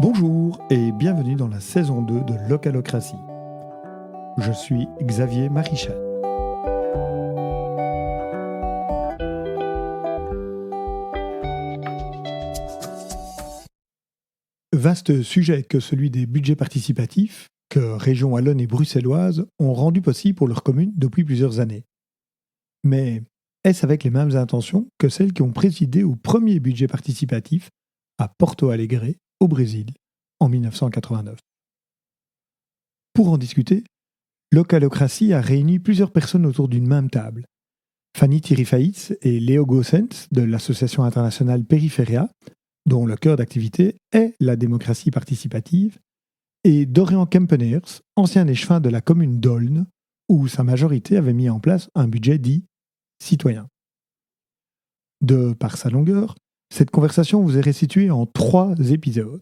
Bonjour et bienvenue dans la saison 2 de Localocratie. Je suis Xavier Marichal. Vaste sujet que celui des budgets participatifs que régions wallonnes et bruxelloises ont rendu possible pour leurs communes depuis plusieurs années. Mais est-ce avec les mêmes intentions que celles qui ont présidé au premier budget participatif à Porto Alegre, au Brésil, en 1989? Pour en discuter, Localocratie a réuni plusieurs personnes autour d'une même table. Fanny Thirifaïtz et Léo Goossens de l'association internationale Peripheria, dont le cœur d'activité est la démocratie participative, et Dorian Kempeneers, ancien échevin de la commune d'Aulne, où sa majorité avait mis en place un budget dit citoyen. De par sa longueur, cette conversation vous est restituée en 3 épisodes.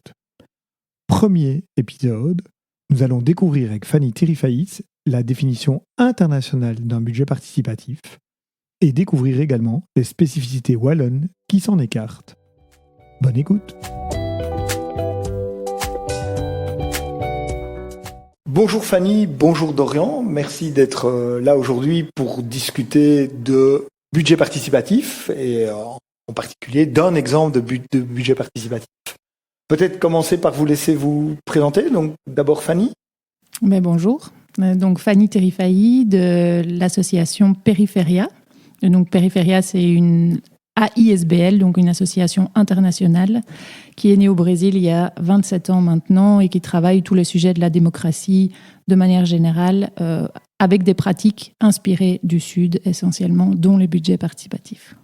Premier épisode, nous allons découvrir avec Fanny Thirifaïtz la définition internationale d'un budget participatif et découvrir également les spécificités wallonnes qui s'en écartent. Bonne écoute. Bonjour Fanny, bonjour Dorian, merci d'être là aujourd'hui pour discuter de budget participatif et en particulier d'un exemple de budget participatif. Peut-être commencer par vous laisser vous présenter. Donc d'abord Fanny. Bonjour, donc Fanny Thirifaïtz de l'association Peripheria. Donc Peripheria, c'est une AISBL, donc une association internationale qui est née au Brésil il y a 27 ans maintenant et qui travaille tous les sujets de la démocratie de manière générale avec des pratiques inspirées du Sud essentiellement, dont les budgets participatifs.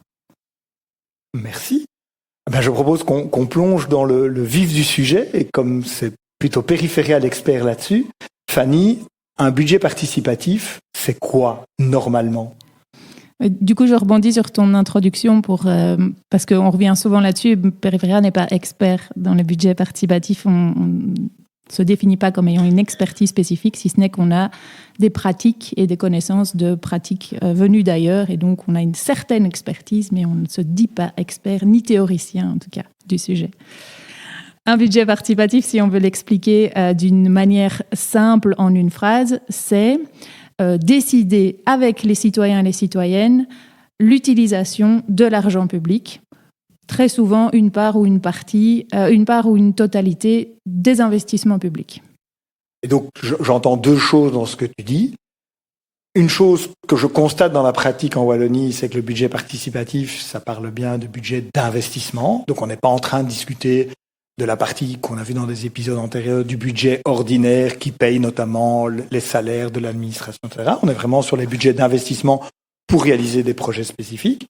Merci. Je propose qu'on plonge dans le vif du sujet et comme c'est plutôt Peripheria l'expert là-dessus, Fanny, un budget participatif, c'est quoi normalement ? Du coup, je rebondis sur ton introduction parce qu'on revient souvent là-dessus. Peripheria n'est pas expert dans les budgets participatifs. On ne se définit pas comme ayant une expertise spécifique, si ce n'est qu'on a des pratiques et des connaissances de pratiques venues d'ailleurs. Et donc, on a une certaine expertise, mais on ne se dit pas expert, ni théoricien en tout cas, du sujet. Un budget participatif, si on veut l'expliquer d'une manière simple en une phrase, c'est décider avec les citoyens et les citoyennes l'utilisation de l'argent public, très souvent une part ou une totalité des investissements publics. Et donc j'entends 2 choses dans ce que tu dis. Une chose que je constate dans la pratique en Wallonie, c'est que le budget participatif, ça parle bien de budget d'investissement. Donc on n'est pas en train de discuter de la partie qu'on a vue dans des épisodes antérieurs du budget ordinaire qui paye notamment les salaires de l'administration, etc. On est vraiment sur les budgets d'investissement pour réaliser des projets spécifiques.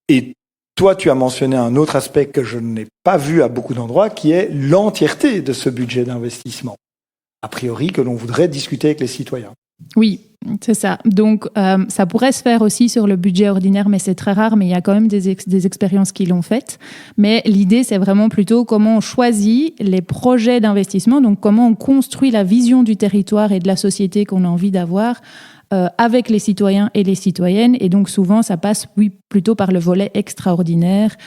Et toi, tu as mentionné un autre aspect que je n'ai pas vu à beaucoup d'endroits, qui est l'entièreté de ce budget d'investissement, a priori que l'on voudrait discuter avec les citoyens. Oui, c'est ça. Donc, ça pourrait se faire aussi sur le budget ordinaire, mais c'est très rare, mais il y a quand même des expériences qui l'ont fait. Mais l'idée, c'est vraiment plutôt comment on choisit les projets d'investissement, donc comment on construit la vision du territoire et de la société qu'on a envie d'avoir avec les citoyens et les citoyennes. Et donc, souvent, ça passe, oui, plutôt par le volet extraordinaire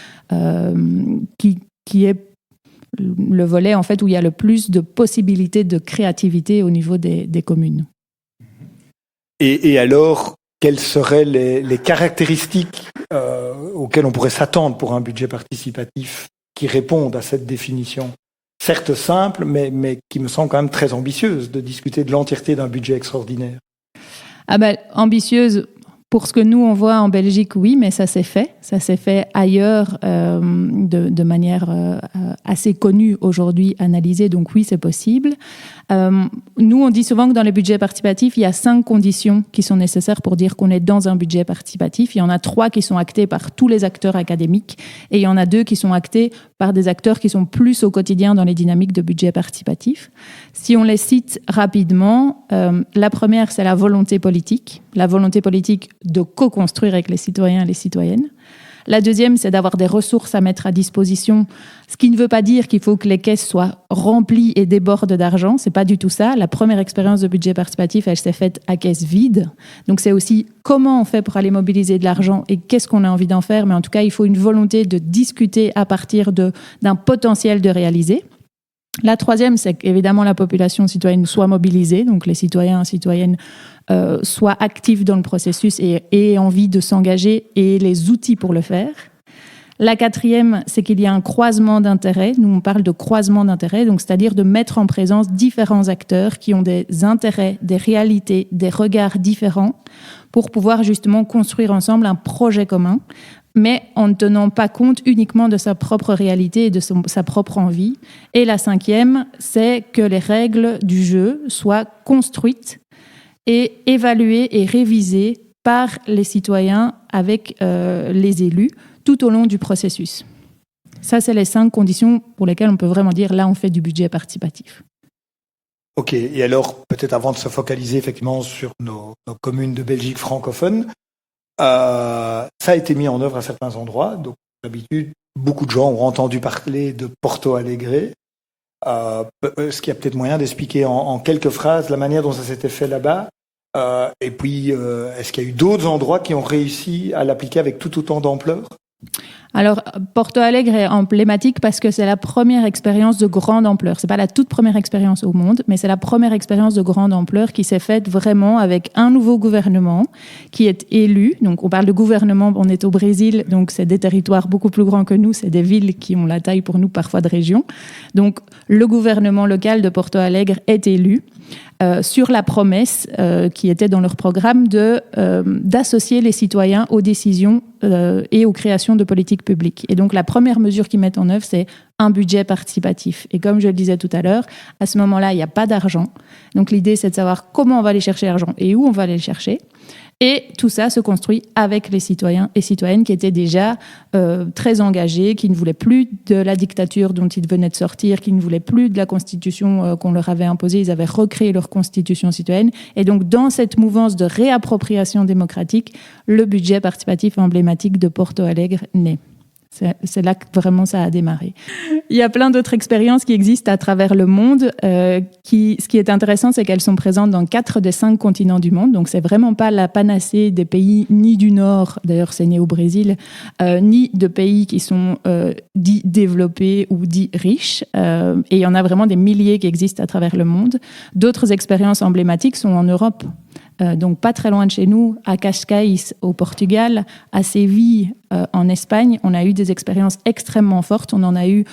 qui est le volet, en fait, où il y a le plus de possibilités de créativité au niveau des communes. Et alors, quelles seraient les caractéristiques auxquelles on pourrait s'attendre pour un budget participatif qui répondent à cette définition ? Certes simple, mais qui me semble quand même très ambitieuse de discuter de l'entièreté d'un budget extraordinaire. Ambitieuse, pour ce que nous, on voit en Belgique, oui, mais ça s'est fait. Ça s'est fait ailleurs de manière assez connue aujourd'hui, analysée. Donc oui, c'est possible. Nous, on dit souvent que dans les budgets participatifs, il y a 5 conditions qui sont nécessaires pour dire qu'on est dans un budget participatif. Il y en a 3 qui sont actées par tous les acteurs académiques et il y en a 2 qui sont actées par des acteurs qui sont plus au quotidien dans les dynamiques de budget participatif. Si on les cite rapidement, la première, c'est la volonté politique. La volonté politique de co-construire avec les citoyens et les citoyennes. La deuxième, c'est d'avoir des ressources à mettre à disposition, ce qui ne veut pas dire qu'il faut que les caisses soient remplies et débordent d'argent. C'est pas du tout ça. La première expérience de budget participatif, elle s'est faite à caisse vide. Donc c'est aussi comment on fait pour aller mobiliser de l'argent et qu'est-ce qu'on a envie d'en faire. Mais en tout cas, il faut une volonté de discuter à partir d'un potentiel de réaliser. La troisième, c'est qu'évidemment la population citoyenne soit mobilisée, donc les citoyens et citoyennes soient actifs dans le processus et aient envie de s'engager et les outils pour le faire. La quatrième, c'est qu'il y a un croisement d'intérêts. Nous, on parle de croisement d'intérêts, donc c'est-à-dire de mettre en présence différents acteurs qui ont des intérêts, des réalités, des regards différents pour pouvoir justement construire ensemble un projet commun, mais en ne tenant pas compte uniquement de sa propre réalité et de sa propre envie. Et la cinquième, c'est que les règles du jeu soient construites et évaluées et révisées par les citoyens avec les élus tout au long du processus. Ça, c'est les 5 conditions pour lesquelles on peut vraiment dire là, on fait du budget participatif. Ok, et alors, peut-être avant de se focaliser effectivement sur nos communes de Belgique francophones, ça a été mis en œuvre à certains endroits. Donc, d'habitude, beaucoup de gens ont entendu parler de Porto Alegre. Ce qu'il y a peut-être moyen d'expliquer en quelques phrases la manière dont ça s'était fait là-bas. Et puis, est-ce qu'il y a eu d'autres endroits qui ont réussi à l'appliquer avec tout autant d'ampleur ? Alors, Porto Alegre est emblématique parce que c'est la première expérience de grande ampleur. C'est pas la toute première expérience au monde, mais c'est la première expérience de grande ampleur qui s'est faite vraiment avec un nouveau gouvernement qui est élu. Donc, on parle de gouvernement, on est au Brésil, donc c'est des territoires beaucoup plus grands que nous, c'est des villes qui ont la taille pour nous parfois de régions. Donc, le gouvernement local de Porto Alegre est élu. Sur la promesse qui était dans leur programme d'associer les citoyens aux décisions et aux créations de politiques publiques. Et donc, la première mesure qu'ils mettent en œuvre, c'est un budget participatif. Et comme je le disais tout à l'heure, à ce moment-là, il n'y a pas d'argent. Donc, l'idée, c'est de savoir comment on va aller chercher l'argent et où on va aller le chercher. Et tout ça se construit avec les citoyens et citoyennes qui étaient déjà très engagés, qui ne voulaient plus de la dictature dont ils venaient de sortir, qui ne voulaient plus de la constitution qu'on leur avait imposée. Ils avaient recréé leur constitution citoyenne. Et donc, dans cette mouvance de réappropriation démocratique, le budget participatif emblématique de Porto Alegre naît. C'est là que vraiment ça a démarré. Il y a plein d'autres expériences qui existent à travers le monde. Ce qui est intéressant, c'est qu'elles sont présentes dans 4 des 5 continents du monde. Donc, c'est vraiment pas la panacée des pays ni du Nord, d'ailleurs c'est né au Brésil, ni de pays qui sont dits développés ou dits riches. Et il y en a vraiment des milliers qui existent à travers le monde. D'autres expériences emblématiques sont en Europe. Donc pas très loin de chez nous, à Cascais au Portugal, à Séville en Espagne, on a eu des expériences extrêmement fortes. On en a eu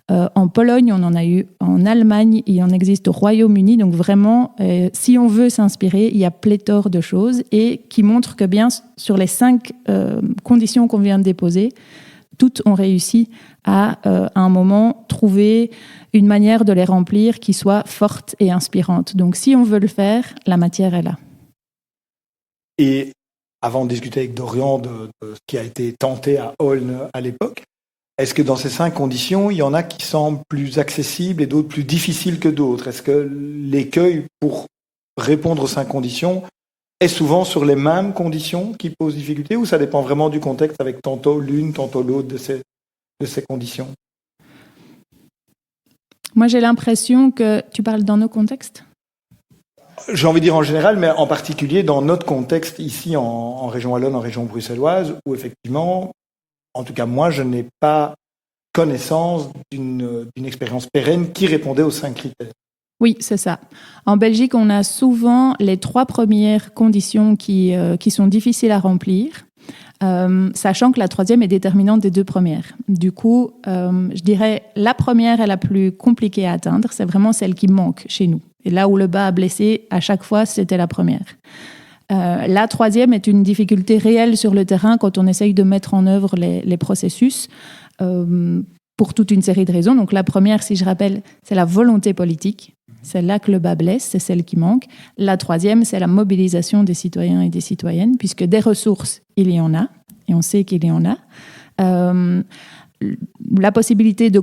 en Pologne, on en a eu en Allemagne, il en existe au Royaume-Uni. Donc vraiment, si on veut s'inspirer, il y a pléthore de choses et qui montrent que bien sur les 5 conditions qu'on vient de déposer, toutes ont réussi à un moment trouver une manière de les remplir qui soit forte et inspirante. Donc si on veut le faire, la matière est là. Et avant de discuter avec Dorian de ce qui a été tenté à Aulne à l'époque, est-ce que dans ces 5 conditions, il y en a qui semblent plus accessibles et d'autres plus difficiles que d'autres ? Est-ce que l'écueil pour répondre aux 5 conditions est souvent sur les mêmes conditions qui posent difficulté ou ça dépend vraiment du contexte avec tantôt l'une, tantôt l'autre de ces conditions ? Moi, j'ai l'impression que tu parles dans nos contextes ? J'ai envie de dire en général, mais en particulier dans notre contexte ici en région wallonne, en région bruxelloise, où effectivement, en tout cas moi, je n'ai pas connaissance d'une expérience pérenne qui répondait aux 5 critères. Oui, c'est ça. En Belgique, on a souvent les 3 premières conditions qui sont difficiles à remplir, sachant que la 3e est déterminante des 2 premières. Du coup, je dirais la première est la plus compliquée à atteindre, c'est vraiment celle qui manque chez nous. Et là où le bas a blessé, à chaque fois, c'était la première. La 3e est une difficulté réelle sur le terrain quand on essaye de mettre en œuvre les processus pour toute une série de raisons. Donc la première, si je rappelle, c'est la volonté politique. C'est là que le bas blesse, c'est celle qui manque. La 3e, c'est la mobilisation des citoyens et des citoyennes, puisque des ressources, il y en a, et on sait qu'il y en a. La possibilité de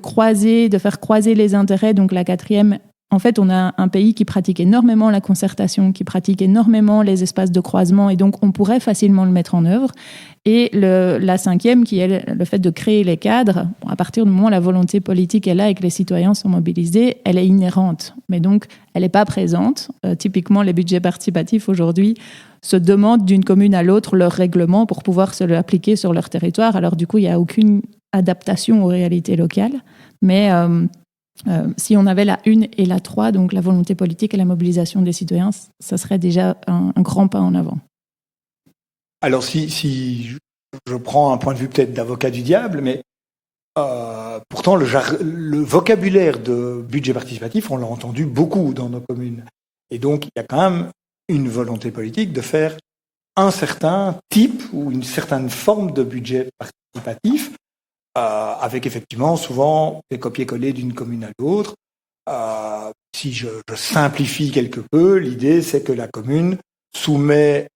faire croiser les intérêts, donc la 4e, en fait, on a un pays qui pratique énormément la concertation, qui pratique énormément les espaces de croisement, et donc on pourrait facilement le mettre en œuvre. Et la 5e, qui est le fait de créer les cadres, à partir du moment où la volonté politique est là et que les citoyens sont mobilisés, elle est inhérente. Mais donc, elle n'est pas présente. Typiquement, les budgets participatifs aujourd'hui se demandent d'une commune à l'autre leur règlement pour pouvoir se l'appliquer sur leur territoire. Alors du coup, il n'y a aucune adaptation aux réalités locales. Mais Si on avait la 1 et la 3, donc la volonté politique et la mobilisation des citoyens, ça serait déjà un grand pas en avant. Alors si je prends un point de vue peut-être d'avocat du diable, mais pourtant le vocabulaire de budget participatif, on l'a entendu beaucoup dans nos communes. Et donc il y a quand même une volonté politique de faire un certain type ou une certaine forme de budget participatif, avec effectivement souvent des copier-coller d'une commune à l'autre. Si je simplifie quelque peu, l'idée c'est que la commune soumet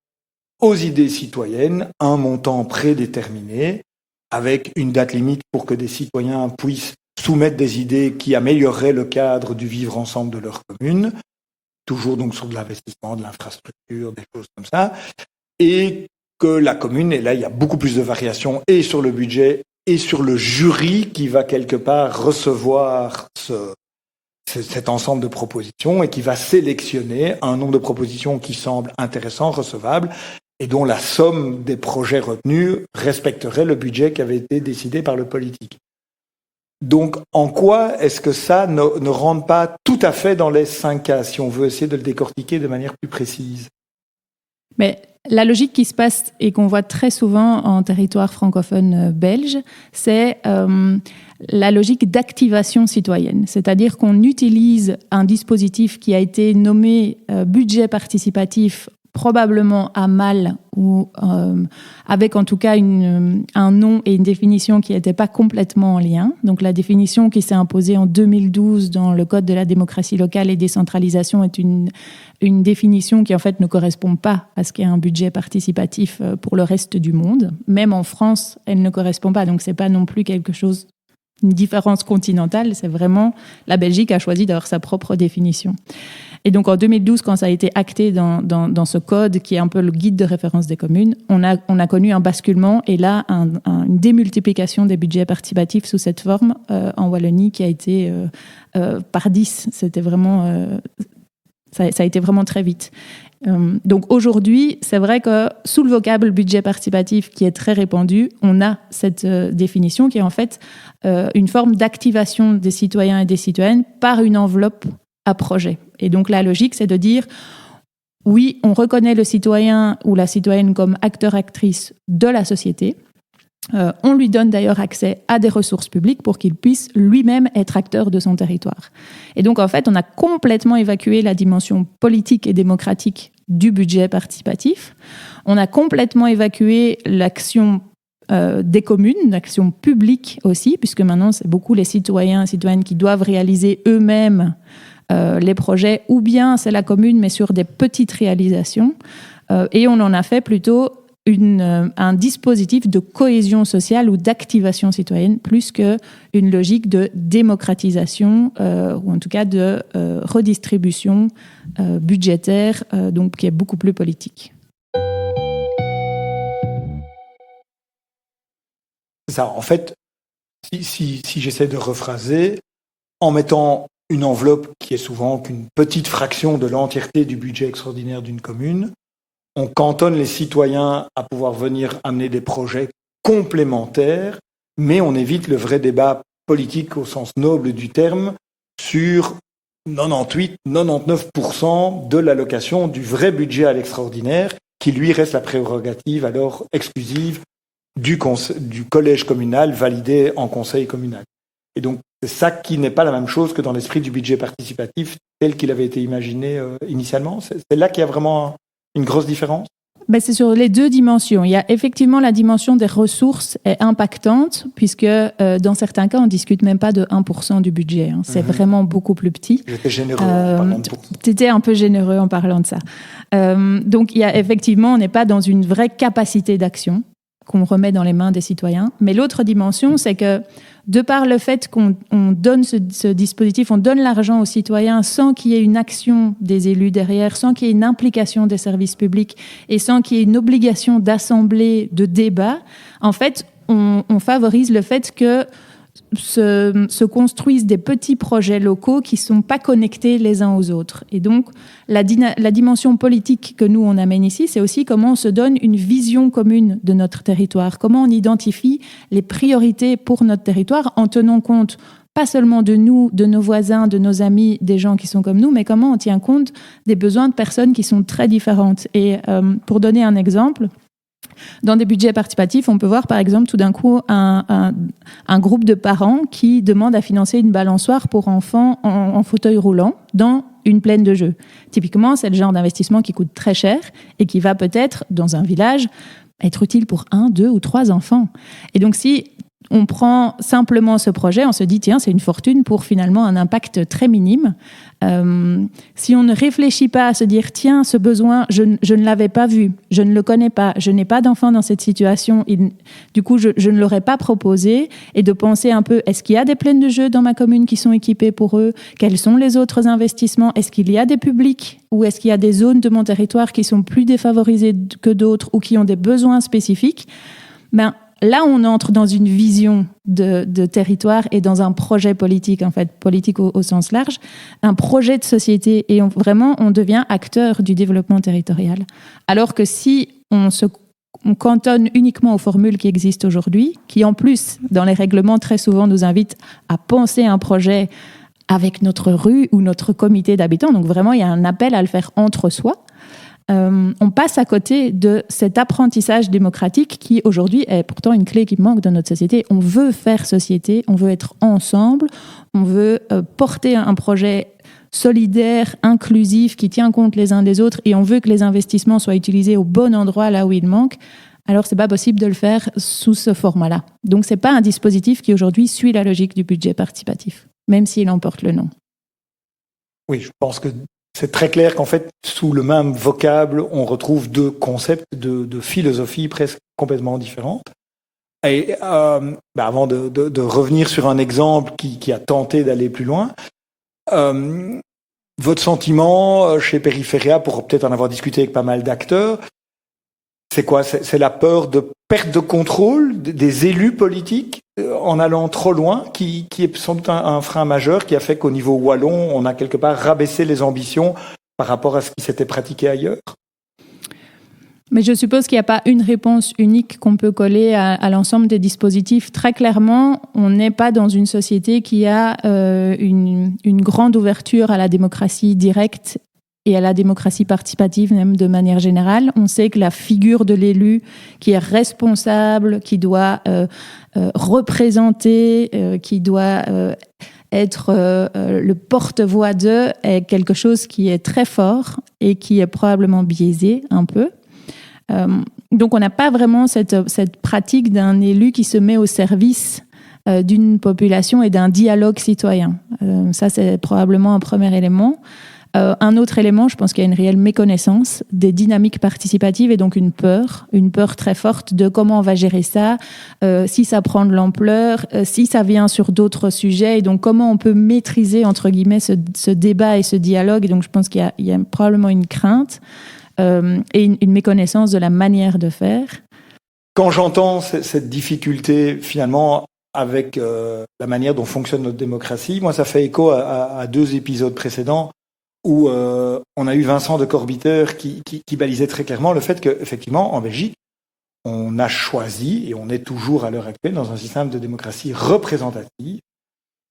aux idées citoyennes un montant prédéterminé, avec une date limite pour que des citoyens puissent soumettre des idées qui amélioreraient le cadre du vivre ensemble de leur commune, toujours donc sur de l'investissement, de l'infrastructure, des choses comme ça, et que la commune, et là il y a beaucoup plus de variations, et sur le budget, et sur le jury qui va quelque part recevoir cet ensemble de propositions et qui va sélectionner un nombre de propositions qui semblent intéressantes, recevables, et dont la somme des projets retenus respecterait le budget qui avait été décidé par le politique. Donc, en quoi est-ce que ça ne rentre pas tout à fait dans les 5 cas, si on veut essayer de le décortiquer de manière plus précise? Mais la logique qui se passe et qu'on voit très souvent en territoire francophone belge, c'est la logique d'activation citoyenne. C'est-à-dire qu'on utilise un dispositif qui a été nommé budget participatif, probablement à mal ou avec en tout cas un nom et une définition qui n'étaient pas complètement en lien. Donc la définition qui s'est imposée en 2012 dans le Code de la démocratie locale et décentralisation est une définition qui en fait ne correspond pas à ce qu'est un budget participatif pour le reste du monde. Même en France, elle ne correspond pas. Donc c'est pas non plus quelque chose, une différence continentale. C'est vraiment la Belgique a choisi d'avoir sa propre définition. Et donc en 2012, quand ça a été acté dans ce code qui est un peu le guide de référence des communes, on a connu un basculement et là une démultiplication des budgets participatifs sous cette forme en Wallonie qui a été par 10. C'était vraiment ça a été vraiment très vite. Donc aujourd'hui, c'est vrai que sous le vocable budget participatif qui est très répandu, on a cette définition qui est en fait une forme d'activation des citoyens et des citoyennes par une enveloppe à projet. Et donc la logique, c'est de dire, oui, on reconnaît le citoyen ou la citoyenne comme acteur-actrice de la société. On lui donne d'ailleurs accès à des ressources publiques pour qu'il puisse lui-même être acteur de son territoire. Et donc en fait, on a complètement évacué la dimension politique et démocratique du budget participatif. On a complètement évacué l'action des communes, l'action publique aussi, puisque maintenant, c'est beaucoup les citoyens et citoyennes qui doivent réaliser eux-mêmes les projets, ou bien c'est la commune, mais sur des petites réalisations. Et on en a fait plutôt un dispositif de cohésion sociale ou d'activation citoyenne, plus qu'une logique de démocratisation, ou en tout cas de redistribution budgétaire, donc qui est beaucoup plus politique. C'est ça, en fait, si j'essaie de rephraser, en mettant une enveloppe qui est souvent qu'une petite fraction de l'entièreté du budget extraordinaire d'une commune, on cantonne les citoyens à pouvoir venir amener des projets complémentaires, mais on évite le vrai débat politique au sens noble du terme sur 98-99% de l'allocation du vrai budget à l'extraordinaire, qui lui reste la prérogative alors exclusive du collège communal validé en conseil communal. Et donc, c'est ça qui n'est pas la même chose que dans l'esprit du budget participatif tel qu'il avait été imaginé initialement. C'est là qu'il y a vraiment une grosse différence. C'est sur les deux dimensions. Il y a effectivement la dimension des ressources est impactante, puisque dans certains cas, on ne discute même pas de 1% du budget. C'est vraiment beaucoup plus petit. J'étais généreux en parlant de pour. Tu étais un peu généreux en parlant de ça. Donc, il y a effectivement, on n'est pas dans une vraie capacité d'action qu'on remet dans les mains des citoyens. Mais l'autre dimension, c'est que de par le fait qu'on donne ce dispositif, on donne l'argent aux citoyens sans qu'il y ait une action des élus derrière, sans qu'il y ait une implication des services publics et sans qu'il y ait une obligation d'assemblée, de débat, en fait, on favorise le fait que se construisent des petits projets locaux qui ne sont pas connectés les uns aux autres. Et donc, la dimension politique que nous, on amène ici, c'est aussi comment on se donne une vision commune de notre territoire, comment on identifie les priorités pour notre territoire en tenant compte pas seulement de nous, de nos voisins, de nos amis, des gens qui sont comme nous, mais comment on tient compte des besoins de personnes qui sont très différentes. Et pour donner un exemple, dans des budgets participatifs, on peut voir par exemple tout d'un coup un groupe de parents qui demande à financer une balançoire pour enfants en fauteuil roulant dans une plaine de jeux. Typiquement, c'est le genre d'investissement qui coûte très cher et qui va peut-être, dans un village, être utile pour 1, 2 ou 3 enfants. Et donc si on prend simplement ce projet, on se dit, tiens, c'est une fortune pour finalement un impact très minime. Si on ne réfléchit pas à se dire, tiens, ce besoin, je ne l'avais pas vu, je ne le connais pas, je n'ai pas d'enfant dans cette situation, du coup, je ne l'aurais pas proposé, et de penser un peu, est-ce qu'il y a des plaines de jeux dans ma commune qui sont équipées pour eux? Quels sont les autres investissements? Est-ce qu'il y a des publics ou est-ce qu'il y a des zones de mon territoire qui sont plus défavorisées que d'autres ou qui ont des besoins spécifiques? Là, on entre dans une vision de territoire et dans un projet politique, en fait, politique au sens large, un projet de société. Et on devient acteur du développement territorial. Alors que si on cantonne uniquement aux formules qui existent aujourd'hui, qui en plus, dans les règlements, très souvent nous invitent à penser un projet avec notre rue ou notre comité d'habitants, donc vraiment, il y a un appel à le faire entre soi. On passe à côté de cet apprentissage démocratique qui, aujourd'hui, est pourtant une clé qui manque dans notre société. On veut faire société, on veut être ensemble, on veut porter un projet solidaire, inclusif, qui tient compte les uns des autres, et on veut que les investissements soient utilisés au bon endroit, là où il manque. Alors, ce n'est pas possible de le faire sous ce format-là. Donc, ce n'est pas un dispositif qui, aujourd'hui, suit la logique du budget participatif, même s'il en porte le nom. Oui, je pense que c'est très clair qu'en fait, sous le même vocable, on retrouve deux concepts de philosophie presque complètement différentes. Et avant de revenir sur un exemple qui a tenté d'aller plus loin, votre sentiment chez Périphéria, pour peut-être en avoir discuté avec pas mal d'acteurs, c'est quoi? C'est la peur de perte de contrôle des élus politiques en allant trop loin, qui est sans doute un frein majeur qui a fait qu'au niveau wallon, on a quelque part rabaissé les ambitions par rapport à ce qui s'était pratiqué ailleurs? Mais je suppose qu'il n'y a pas une réponse unique qu'on peut coller à l'ensemble des dispositifs. Très clairement, on n'est pas dans une société qui a une grande ouverture à la démocratie directe et à la démocratie participative même de manière générale. On sait que la figure de l'élu qui est responsable, qui doit représenter, qui doit être le porte-voix d'eux est quelque chose qui est très fort et qui est probablement biaisé un peu. Donc on n'a pas vraiment cette pratique d'un élu qui se met au service d'une population et d'un dialogue citoyen. Ça, c'est probablement un premier élément. Un autre élément, je pense qu'il y a une réelle méconnaissance des dynamiques participatives et donc une peur très forte de comment on va gérer ça, si ça prend de l'ampleur, si ça vient sur d'autres sujets, et donc comment on peut maîtriser, entre guillemets, ce débat et ce dialogue. Et donc je pense qu'il y a probablement une crainte et une méconnaissance de la manière de faire. Quand j'entends cette difficulté, finalement, avec la manière dont fonctionne notre démocratie, moi, ça fait écho à 2 épisodes précédents où on a eu Vincent de Corbiter qui balisait très clairement le fait qu'effectivement, en Belgique, on a choisi, et on est toujours à l'heure actuelle, dans un système de démocratie représentative,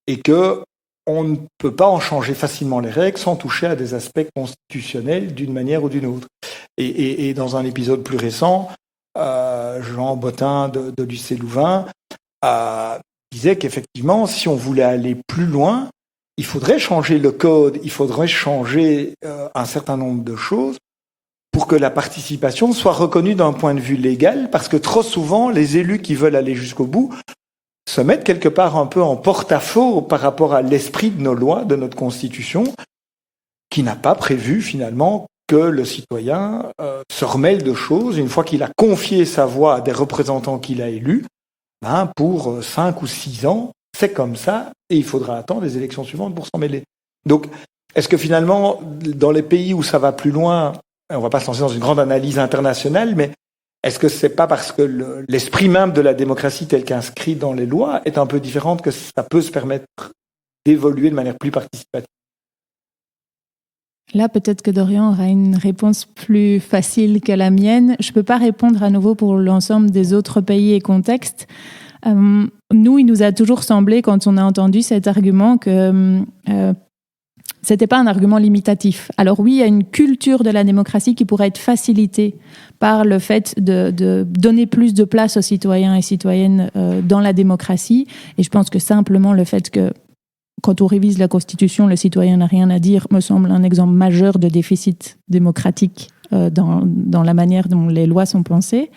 et que on ne peut pas en changer facilement les règles sans toucher à des aspects constitutionnels d'une manière ou d'une autre. Et dans un épisode plus récent, Jean Bottin de l'UC Louvain disait qu'effectivement, si on voulait aller plus loin, il faudrait changer le code, il faudrait changer un certain nombre de choses pour que la participation soit reconnue d'un point de vue légal, parce que trop souvent, les élus qui veulent aller jusqu'au bout se mettent quelque part un peu en porte-à-faux par rapport à l'esprit de nos lois, de notre Constitution, qui n'a pas prévu finalement que le citoyen se remêle de choses une fois qu'il a confié sa voix à des représentants qu'il a élus, pour 5 ou 6 ans, c'est comme ça, et il faudra attendre les élections suivantes pour s'en mêler. Donc, est-ce que finalement, dans les pays où ça va plus loin, on ne va pas se lancer dans une grande analyse internationale, mais est-ce que c'est pas parce que l'esprit même de la démocratie tel qu'inscrit dans les lois est un peu différente que ça peut se permettre d'évoluer de manière plus participative? Là, peut-être que Dorian aura une réponse plus facile que la mienne. Je ne peux pas répondre à nouveau pour l'ensemble des autres pays et contextes. nous, il nous a toujours semblé, quand on a entendu cet argument, que c'était pas un argument limitatif. Alors oui, il y a une culture de la démocratie qui pourrait être facilitée par le fait de donner plus de place aux citoyens et citoyennes dans la démocratie. Et je pense que simplement le fait que, quand on révise la Constitution, le citoyen n'a rien à dire, me semble un exemple majeur de déficit démocratique dans la manière dont les lois sont pensées.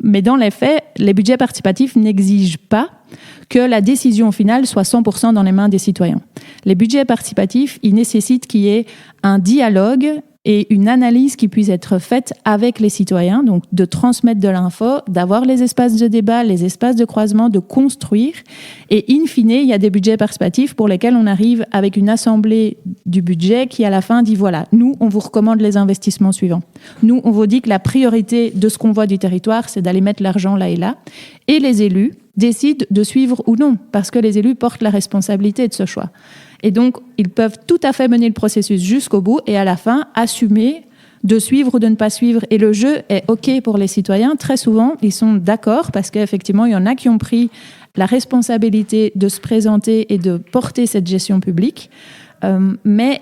Mais dans les faits, les budgets participatifs n'exigent pas que la décision finale soit 100% dans les mains des citoyens. Les budgets participatifs, ils nécessitent qu'il y ait un dialogue et une analyse qui puisse être faite avec les citoyens, donc de transmettre de l'info, d'avoir les espaces de débat, les espaces de croisement, de construire. Et in fine, il y a des budgets participatifs pour lesquels on arrive avec une assemblée du budget qui, à la fin, dit voilà, nous, on vous recommande les investissements suivants. Nous, on vous dit que la priorité de ce convoi du territoire, c'est d'aller mettre l'argent là et là. Et les élus décident de suivre ou non, parce que les élus portent la responsabilité de ce choix. Et donc, ils peuvent tout à fait mener le processus jusqu'au bout et à la fin, assumer de suivre ou de ne pas suivre. Et le jeu est OK pour les citoyens. Très souvent, ils sont d'accord parce qu'effectivement, il y en a qui ont pris la responsabilité de se présenter et de porter cette gestion publique. Mais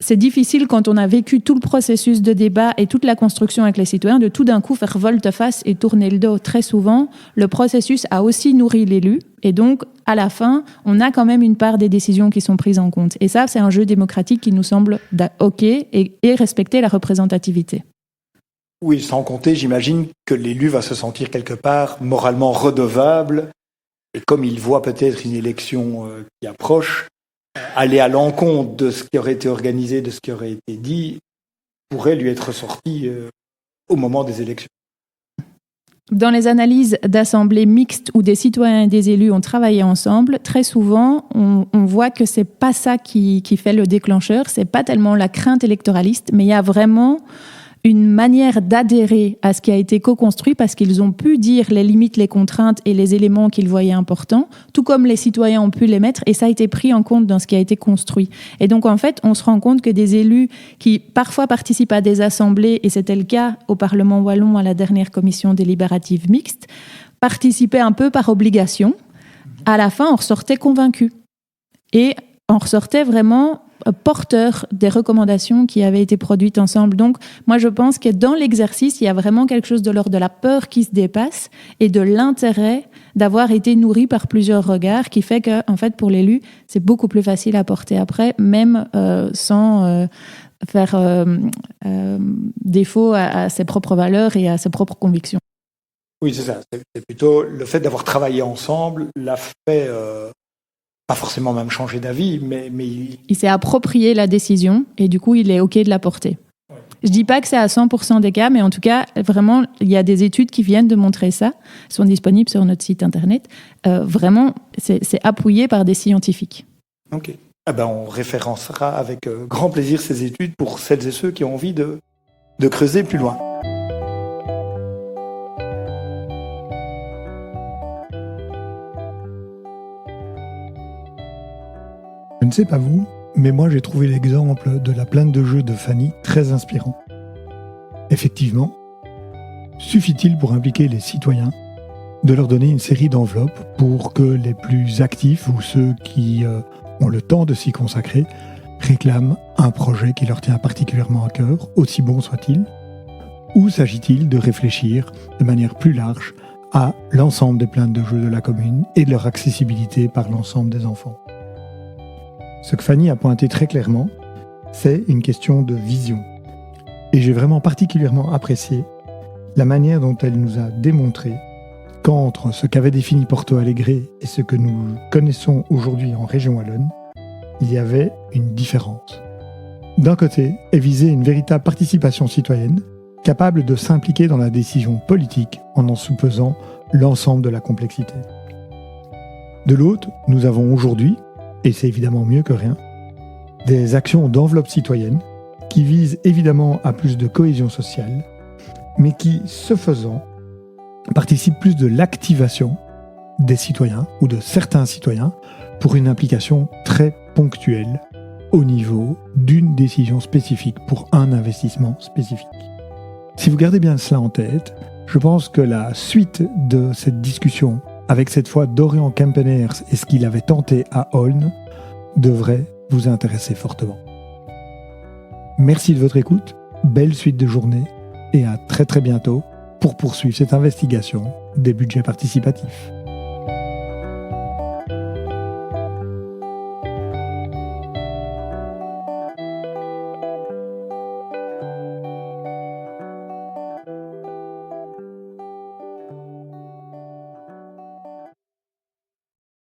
c'est difficile quand on a vécu tout le processus de débat et toute la construction avec les citoyens de tout d'un coup faire volte-face et tourner le dos. Très souvent, le processus a aussi nourri l'élu et donc à la fin, on a quand même une part des décisions qui sont prises en compte. Et ça, c'est un jeu démocratique qui nous semble OK et respecter la représentativité. Oui, sans compter, j'imagine que l'élu va se sentir quelque part moralement redevable et comme il voit peut-être une élection qui approche, aller à l'encontre de ce qui aurait été organisé, de ce qui aurait été dit, pourrait lui être sorti au moment des élections. Dans les analyses d'assemblées mixtes où des citoyens et des élus ont travaillé ensemble, très souvent, on voit que c'est pas ça qui fait le déclencheur, c'est pas tellement la crainte électoraliste, mais il y a vraiment une manière d'adhérer à ce qui a été co-construit parce qu'ils ont pu dire les limites, les contraintes et les éléments qu'ils voyaient importants, tout comme les citoyens ont pu les mettre et ça a été pris en compte dans ce qui a été construit. Et donc en fait, on se rend compte que des élus qui parfois participent à des assemblées, et c'était le cas au Parlement wallon à la dernière commission délibérative mixte, participaient un peu par obligation. À la fin, on ressortait convaincus. Et on ressortait vraiment porteur des recommandations qui avaient été produites ensemble. Donc, moi, je pense que dans l'exercice, il y a vraiment quelque chose de l'ordre de la peur qui se dépasse et de l'intérêt d'avoir été nourri par plusieurs regards qui fait que, en fait, pour l'élu, c'est beaucoup plus facile à porter après, même sans faire défaut à ses propres valeurs et à ses propres convictions. Oui, c'est ça. C'est plutôt le fait d'avoir travaillé ensemble l'a fait... pas forcément même changer d'avis, mais il s'est approprié la décision et du coup, il est OK de la porter. Ouais. Je ne dis pas que c'est à 100% des cas, mais en tout cas, vraiment, il y a des études qui viennent de montrer ça. Elles sont disponibles sur notre site internet. Vraiment, c'est appuyé par des scientifiques. OK. Ah ben, on référencera avec grand plaisir ces études pour celles et ceux qui ont envie de creuser plus loin. Je ne sais pas vous, mais moi j'ai trouvé l'exemple de la plainte de jeu de Fanny très inspirant. Effectivement, suffit-il pour impliquer les citoyens de leur donner une série d'enveloppes pour que les plus actifs ou ceux qui ont le temps de s'y consacrer réclament un projet qui leur tient particulièrement à cœur, aussi bon soit-il, ou s'agit-il de réfléchir de manière plus large à l'ensemble des plaintes de jeu de la commune et de leur accessibilité par l'ensemble des enfants? Ce que Fanny a pointé très clairement, c'est une question de vision. Et j'ai vraiment particulièrement apprécié la manière dont elle nous a démontré qu'entre ce qu'avait défini Porto Alegre et ce que nous connaissons aujourd'hui en région wallonne, il y avait une différence. D'un côté, elle visait une véritable participation citoyenne, capable de s'impliquer dans la décision politique en soupesant l'ensemble de la complexité. De l'autre, nous avons aujourd'hui, et c'est évidemment mieux que rien, des actions d'enveloppe citoyenne qui visent évidemment à plus de cohésion sociale, mais qui, ce faisant, participent plus de l'activation des citoyens ou de certains citoyens pour une implication très ponctuelle au niveau d'une décision spécifique pour un investissement spécifique. Si vous gardez bien cela en tête, je pense que la suite de cette discussion avec cette fois Dorian Kempeneers et ce qu'il avait tenté à Olne, devrait vous intéresser fortement. Merci de votre écoute, belle suite de journée et à très bientôt pour poursuivre cette investigation des budgets participatifs.